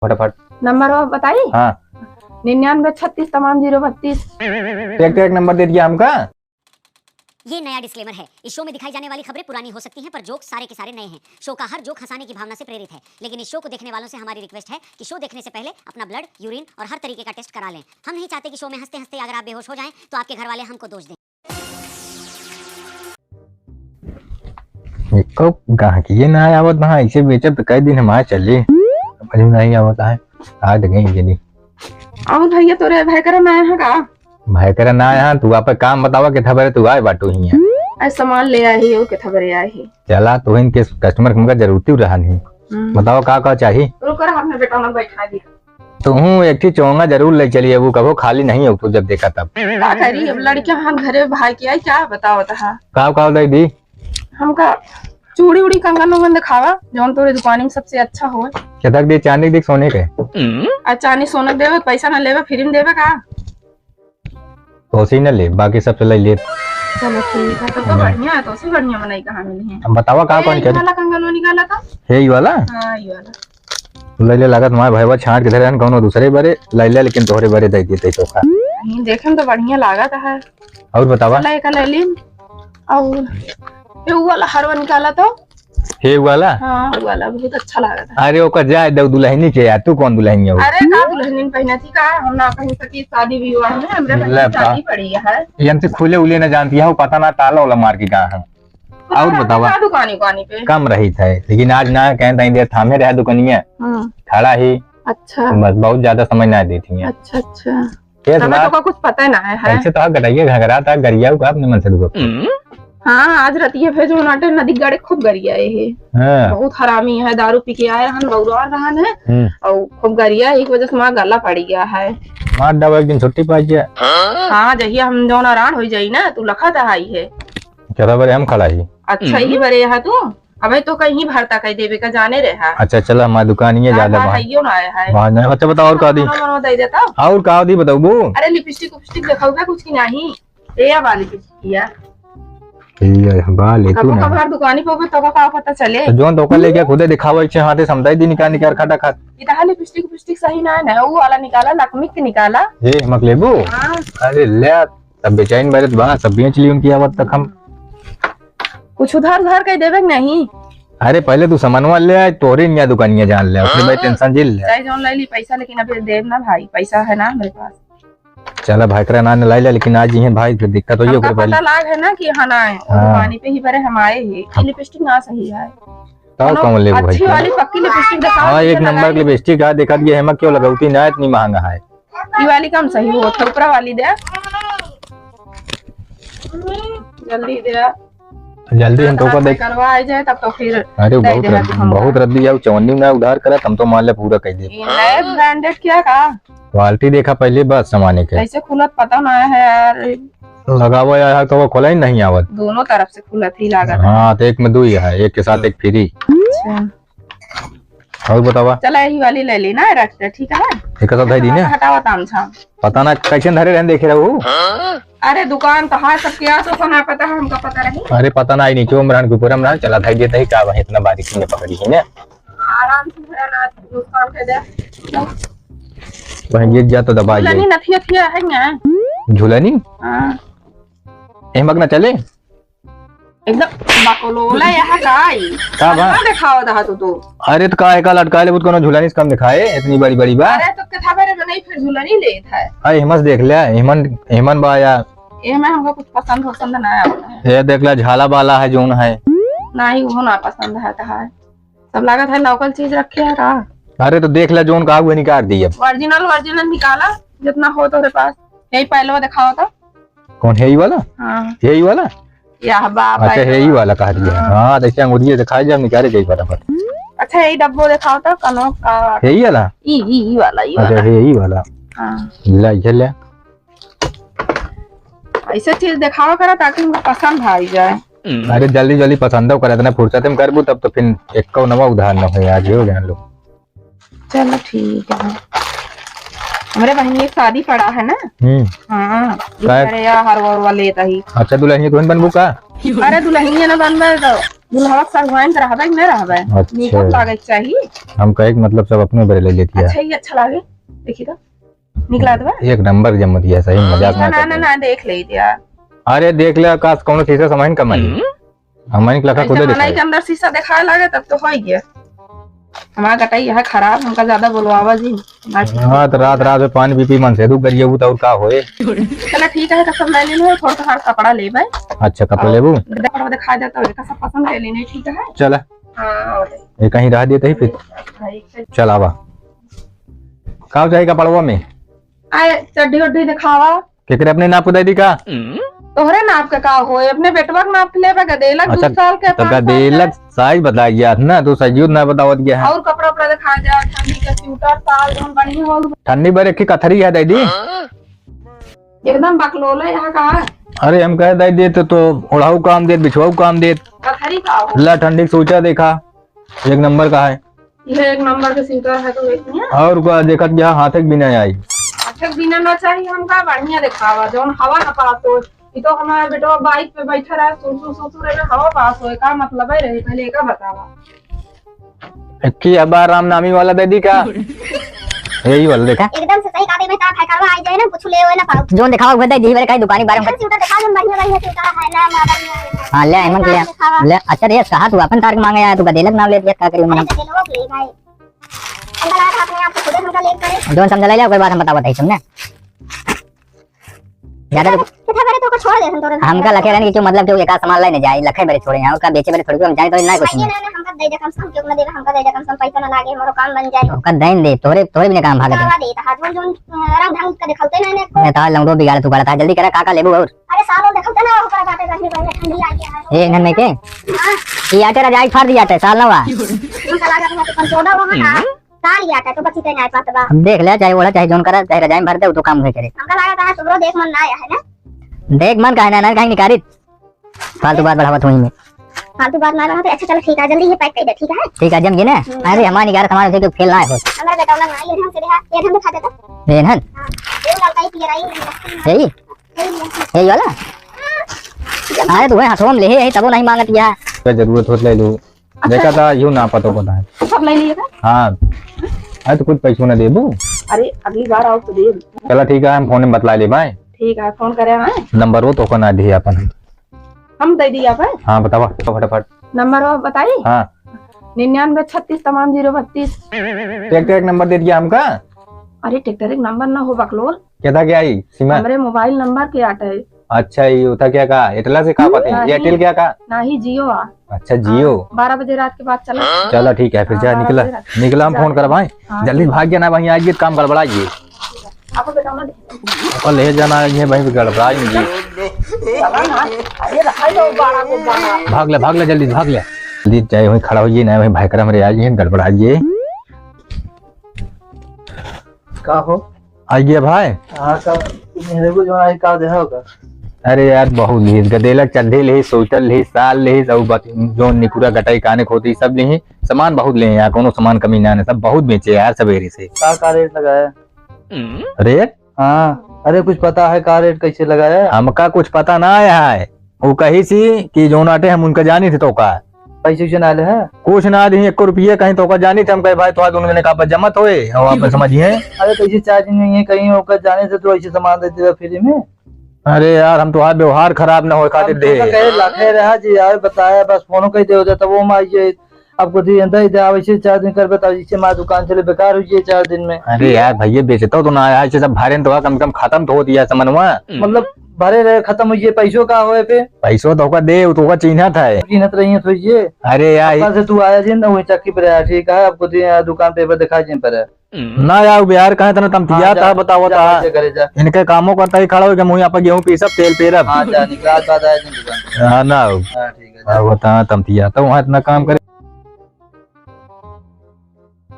फटाफट नंबर और बताइए। हाँ 9936 तमाम 032। एक नंबर दे दिया हमका। ये नया डिस्क्लेमर है। इस शो में दिखाई जाने वाली खबरें पुरानी हो सकती हैं, पर जोक सारे के सारे नए हैं। शो का हर जोक हंसाने की भावना से प्रेरित है, लेकिन इस शो को देखने वालों से हमारी रिक्वेस्ट है कि शो देखने से पहले अपना ब्लड, यूरिन और हर तरीके का टेस्ट करा लें। हम नहीं चाहते कि शो में हंसते हंसते अगर आप बेहोश हो जाएं तो आपके घर वाले हमको दोष दें। गाहकी ना आवत ना ऐसे बेचब तो कई दिन हमारे चले समझ में नहीं आवत है। आज गई जनी और भैया तोरे भाई करा ना है का भाई करे ना यहाँ तू आप काम बतावा के थबरे तू आए बाटू ही है ऐ सामान ले आई हो के थबरे आई है। चला तो इनके कस्टमर के जरूरत रहा नहीं बताओ का चाहिए। रुक रहा हमने बेटा ना बैठा दी तो हूँ एक ही चौंगा जरूर ले चलिए वो कहो खाली नहीं हो तू जब देखा तब का करी। अब लड़कियां हम घरे भाई की आई क्या बताओ ता का दे दी हमका चूड़ी उड़ी कंगन उंगन दिखावा जौन तोरे दुकान में सबसे अच्छा हो। क्या तक दे चांदी देख सोने के चांदी सोना देवे पैसा ना लेवे फ्री में देवे का तो उसी न ले बाकी सब चला ले। चलो ठीक है तो बढ़िया है। तो उसी बढ़िया बनाई कहाँ मिली है। अब बतावा का कौन कर वाला कंगन वो निकाला था है ये वाला। हां ये वाला ले ले लागत हमारे भाईवा छांट के धरे कोनो दूसरे बारे ले ले लेकिन तोहरे बारे दे देते चोखा नहीं देखे में तो बढ़िया लागत है। और बतावा ले का ले ली और ये वाला हरवा निकाला तो हे वाला। हां वो वाला बहुत अच्छा लगा था। अरे ओकर जाए दो दुल्हनी के यार तू कौन दुल्हन है। अरे का दुल्हन पहना थी का हम ना पहन सकी शादी विवाह में हमरे बहन शादी पड़ी है। यंत्र खुले उले न जानती है वो पता ना ताला वाला मार के कहां है। और बतावा दुकानी पे कम रही था लेकिन आज ना कहीं देर थामे रहा दुकानिया खड़ा ही। अच्छा बस बहुत ज्यादा समझ ना दी थी। अच्छा अच्छा हमें तो कुछ पता ना है ऐसे तो गटाइए घगरा था गरिया का अपने मन से दुगो। हाँ आज रतिया भेजो नाटे नदी गड़े खूब गरिया है। हाँ। बहुत हरामी है दारू पी के आए रहन बउरवा रहन है और खूब गरिया एक वजह से मां गला पड़ गया है। मार दवा एक दिन छुट्टी पाई है। हां जहिया हम दोन आराम हो जाई ना तू लखा था आई है चलो बरे हम खड़ा ही। अच्छा ही बरे यहाँ तू अबे तो कहीं भरता कह देवे का जाने रहा। अच्छा चला हमारी दुकान ही है ज्यादा भाइयों ना आया है बाहर नहीं। अच्छा बताओ और का दी दे देता और का दी बताओ। अरे लिपस्टिक उपस्टिक दिखाऊगा कुछ की नहीं ए वाली लिपस्टिक बाले तू ना कबार दुकानी पे तो का पता चले तो जोन धोखा लेके खुदे दिखावे छे हाथे समझाई दी निकाल निकाल खटा खात इता लिपस्टिक उपस्टिक सही ना है वो वाला निकाला लकमिक के निकाला ये हमक लेबू। अरे ले तब बेचैन मेरे बा सब बेच ली उनकी आवत तक हम कुछ उधार कह देवे नहीं। अरे पहले तू सामानवा ले आए तोरे निया दुकानिया जान ले उसके बाद टेंशन झेल ले चाहे जोन ले ली पैसा लेकिन अभी देव ना भाई पैसा है ना मेरे पास। चला भाई करा ना लाई ले लेकिन आज ही भाई फिर दिक्कत होई ओकरे पहले पता लाग है ना कि हां है दुकानी पे ही बरे हम आए हैं लिपस्टिक ना सही है तो कौन ले भाई अच्छी वाली पक्की लिपस्टिक दिखाओ। हां एक नंबर की लिपस्टिक आ देखा दिए हम क्यों लगाउती ना इतनी महंगा है। ये वाली कम सही हो थोपरा वाली दे जल्दी दे जल्दी हम तो देख करवाए जाए तब तो फिर। अरे बहुत रद्दी है चौनी ना उधार करा तुम तो मान ले पूरा कह दे। नए ब्रांडेड क्या का क्वालिटी देखा पहले बस सामान के ऐसे खुलत पता ना है यार लगावा यार तो वो खोला ही नहीं आवत दोनों तरफ से खुलत ही लागत। हां तो एक में दो ही है एक के साथ एक फ्री। अच्छा और बतावा चला यही वाली ले ली ना रख ठीक है एक साथ है दी ने हटावा ताम छा पता ना कैसे धरे रहन देखे रहू। अरे दुकान तो हां सब क्या तो ना पता है हमका पता रही। अरे पता ना ही नहीं क्यों मरान ऊपर हम चला था देता ही का वही इतना बारीकी में पकड़ी है ना आराम से ना दुकान के दे वहीं गिर जा तो दबा झुलनी नथिया थिया है ना झुलनी। हां एमक ना चले एकदम बाकोलोला यहाँ का बा दिखाओ दा तो। अरे तो का एका लटका ले कोनो झुलनी कम दिखाए इतनी बड़ी बड़ी बा। अरे तो कथा बारे में नहीं फिर झुलनी ले था। अरे हिमस देख ले हिमन बा या ए में हमको कुछ पसंद ना आया है। ये देख ले झाला वाला है जोन है नहीं वो ना पसंद है सब लागत है लोकल चीज रखे है का। अरे तो देख ले जोन का वो निकाल दी अब ओरिजिनल निकाला जितना हो तेरे पास यही पहले दिखाओ तो। कौन है ये वाला। हां यही वाला या बाप अच्छा है यही वाला कह दिया। हां देखिए अंगूरी दिखाई जब निकाले गई फटाफट। अच्छा यही डब्बो दिखाओ तो कनो का यही वाला ई वाला अच्छा यही वाला। हां ले चल ऐसे चीज दिखाओ करा ताकि हमको पसंद आ जाए। अरे जल्दी जल्दी पसंद करा इतना फुर्सत में करबू तब तो फिर एक को नवा उधार न हो आज हो गया लोग। चलो ठीक है हमारे बहन की शादी पड़ा है ना। हाँ अरे यार हर वाले ही। अच्छा दुल्हन बनबू का। अरे दुल्हन ना बनबे तो दुल्हा सागवान का रहबे नहीं रहबे निकल लागे चाहिए। हम कहे मतलब सब अपने बड़े ले लेती है। अच्छा ही अच्छा लागे देखी तो निकला दबा एक नंबर जम दिया सही मजाक ना देख ले दिया। अरे देख ले आकाश कौन शीशा समझ कमाई हमन लखा खुद दिखाई के अंदर शीशा दिखाए लागे तब तो हो गया। हमारा गटाई है खराब हमका ज्यादा बोलवावा जी। हां तो रात रात में पानी पी मन से तू करिए वो तो का होए। चलो ठीक है कसम ले लेनो थोड़ा सा कपड़ा लेबे। अच्छा कपड़ा लेबू कपड़ा दिखा देता है सब पसंद ले लेने ठीक है। चल हां ये कहीं रह देते ही फिर चल आवा का चाहिए कपड़वा में आए चड्डी उड्डी दिखावा केकरे अपने नाप दे दी का तोहरे नाप का होए अपने बेटवा के नाप लेबे गदेलक 2 साल के तो गदेलक साइज बता गया ना तो सही ना बतावत गया है और कपड़ा उपड़ा दिखा जा ठंडी का स्वेटर ताल जोन बढ़िया हो ठंडी बरे की कथरी है दीदी एकदम बकलोले यहाँ का। अरे हम कह दे तो ओढ़ाऊ काम दे बिछवाऊ काम दे कथरी का हो ला ठंडी सोचा देखा एक नंबर का है ये एक नंबर का स्वेटर है तो देखिए और का देखा गया हाथ भी नहीं आई अच्छा बिना ना चाहिए हमका बढ़िया दिखावा जोन हवा ना पास हो। ये तो हमारा बेटा बाइक पे बैठा रहा सुसु रे हवा पास होए का मतलब है रही पहले का बतावा की अबा राम नामी वाला दे दी का यही वाला देखा एकदम से सही काटे में ता फैकारवा आई जाए ना कुछ ले होए ना पाऊ जोन दिखाओ बता दी बारे काई दुकानी बारे में स्वेटर दिखा दे बढ़िया बढ़िया स्वेटर है ना मॉडल। हां ले हेमंत ले अच्छा रे कहा तू अपन तार मांगे आया तू गदेलक नाम ले दिया का करी मैंने ले भाई अंदर आ अपने आप खुद हमका ले करे जोन समझ ले कोई बात हम बतावत है तुमने ज्यादा कितना बड़े तो को छोड़ दे तोरे हमका लखे रहने की क्यों मतलब क्यों एका सामान लाने जाए लखे बड़े छोड़े यहां का बेचे बड़े थोड़ी हम जाए तो ना कुछ नहीं हमका दे दे कम से कम क्यों ना दे हमका दे दे कम से कम पैसा ना लागे हमारा काम बन जाए हमका देन दे तोरे तोरे भी काम भागे दे हाथ में जोन रंग ढंग का दिखाते ना मैं ता लंगो बिगाड़ तू गलत है जल्दी करा काका लेबू और अरे सालों दिखाते ना ऊपर बातें करने पहले ठंडी आ गया है ए नन में के ये आटे रजाई फाड़ दिया थे साल ना वा हमका लगा था तो कंट्रोल वहां ना साल याटा तो बच्ची नहीं आ पाता बा हम देख ले चाहे ओला चाहे जोन करा चाहे रजाई भर दे तो काम होए करे हमका लगा था सुबह देख मन ना आया है ना देख मन कहना ना कहीं निकारित फालतू बात बढ़ावत हुई में फालतू बात ना रहा तो अच्छा चलो ठीक है जल्दी ये पैक कर दे ठीक है जम ये ना अरे हमारी 11 हमारे से तो फेल ना हो हमारा बेटा वाला ना ये हम से ये हम दिखा देता ये हन ये लड़का ही पियर आई यही वाला अरे तू हाथों में ले है तब नहीं मांगत या क्या जरूरत हो ले लो देखा था यूं ना पता पता है सब ले लिएगा। हां अरे तो कुछ पैसों ना देबू अरे अगली बार आओ तो दे चला ठीक है हम फोन में बतला ले भाई ठीक है फोन करे हैं नंबर वो तो को ना दिए अपन हम दे दिया भाई। हां बतावा फटाफट नंबर वो बताइए। हां 99 36 तमाम 032 एक नंबर दे दिया हमका। अरे ट्रैक्टर एक नंबर ना हो बकलोल क्या था क्या आई सीमा हमारे मोबाइल नंबर के आटा है। अच्छा ये होता क्या का एयरटेल से का पते एयरटेल क्या का ना ही जियो आ। अच्छा जियो 12 बजे रात के बाद चला चलो ठीक है फिर जा निकला हम फोन कर भाई जल्दी भाग गया ना भाई आइए काम गड़बड़ाइए आपको बेटा ना और ले जाना है भाई गड़बड़ाएंगे अरे रखा दो 12 को 12 भाग ले जल्दी चाहे वहीं खड़ा होइए ना वहीं भाई कर हमारे आइए गड़बड़ाइए का हो आइए भाई हां का मेरे को जो है का दे होगा। अरे यार बहुत ली गदेलक चड्ढे ले सोचल ले साल ले सब जो निकुरा गटाई काने खोती सब ले सामान बहुत ले यार कोनो सामान कमी ना सब बहुत बेचे यार सवेरे से का रेट लगाया रेट। हां अरे कुछ पता है का रेट कैसे लगाया हमका कुछ पता ना आया है वो कही सी कि जो नाटे हम उनका जानी थे तो का पैसे चुना ले है कुछ ना दी 1 रुपये कहीं तो का जानी थे हम कहे भाई तो दोनों जने का जमत होए और आप समझिए अरे कैसे चार्ज नहीं है कहीं होकर जाने से तो ऐसे सामान देते हो फ्री में। अरे यार हम तुम्हारा व्यवहार खराब ना हो खातिर दे लाखे रहा जी यार बताया बस फोन कह दे हो जाता वो माइए आपको दी वैसे 4 दिन कर बताओ जिससे माँ दुकान चले बेकार हुई 4 दिन में। अरे यार भैया बेचता तो ना ऐसे सब भारे तो कम कम खत्म तो होती है समनवा मतलब भरे रहे खत्म हुई पैसों का होए पे पैसों तो का दे तो का चिन्हत है चिन्हत रही है तो ये अरे यार से तू आया जी ना वही चक्की पर आया ठीक है आपको दुकान पे दिखा जिन पर ना यार बिहार कहे तना तम तिया था बताओ जा इनके कामों करता ही खड़ा हो गया मुंह पर गेहूं पीसब तेल पेरब हां जा निकाल बाद आया दिन दुकान हां ना हां ठीक है बता तम तिया तो वहां इतना काम करे